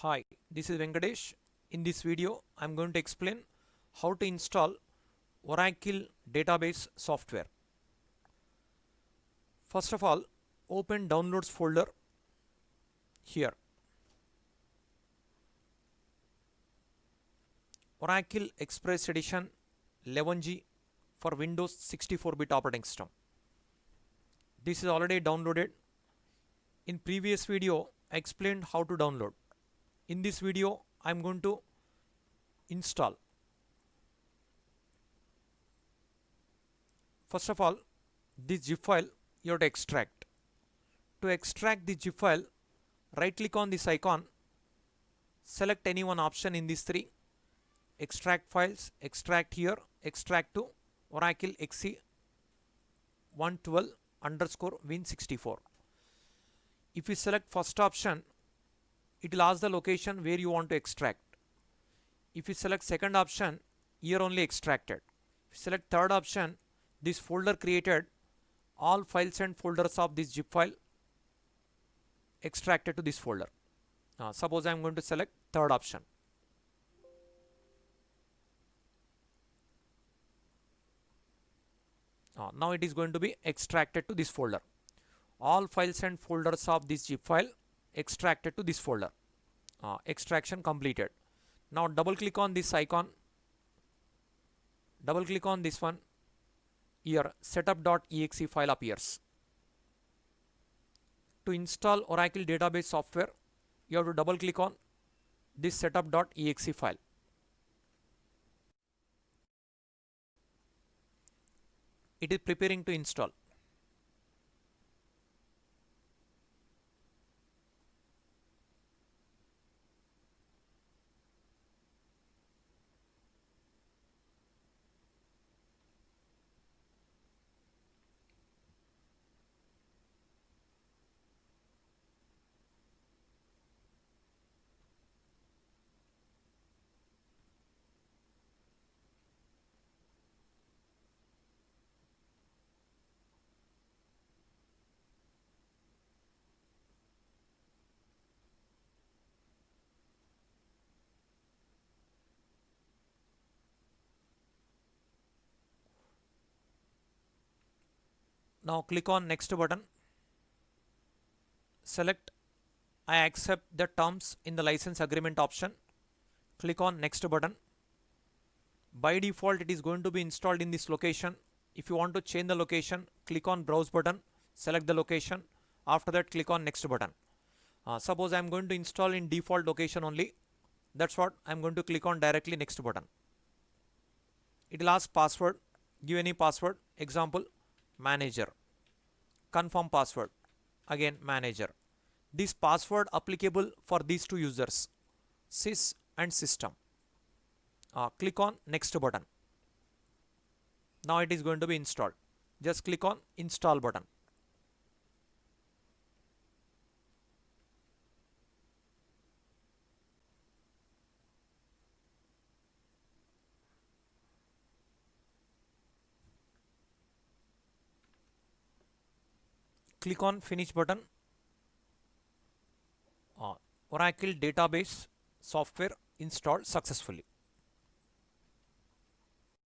Hi, this is Venkatesh. In this video, I'm going to explain how to install Oracle database software. First of all, open Downloads folder here. Oracle Express Edition 11G for Windows 64-bit operating system. This is already downloaded. In previous video, I explained how to download. In this video, I'm going to install. First of all, this zip file you have to extract. To extract the zip file, right click on this icon, select any one option in these three, extract files, extract here, extract to Oracle XE 112_Win64. If you select first option, it will ask the location where you want to extract. If you select second option, here only extracted. If you select third option, this folder created all files and folders of this zip file extracted to this folder. Suppose I am going to select third option. Now it is going to be extracted to this folder. All files and folders of this zip file extracted to this folder. Extraction completed. Now double click on this icon. Double click on this one. Here setup.exe file appears. To install Oracle database software, you have to double click on this setup.exe file. It is preparing to install. Now click on next button. Select I accept the terms in the license agreement option. Click on next button. By default, it is going to be installed in this location. If you want to change the location, click on browse button, select the location. After that, click on next button. Suppose I am going to install in default location only. That's what I am going to click on directly next button. It will ask password. Give any password. Example, manager. Confirm password. Again, manager. This password applicable for these two users, sys and system. Click on next button. Now it is going to be installed. Just click on install button. Click on finish button. Oracle database software installed successfully.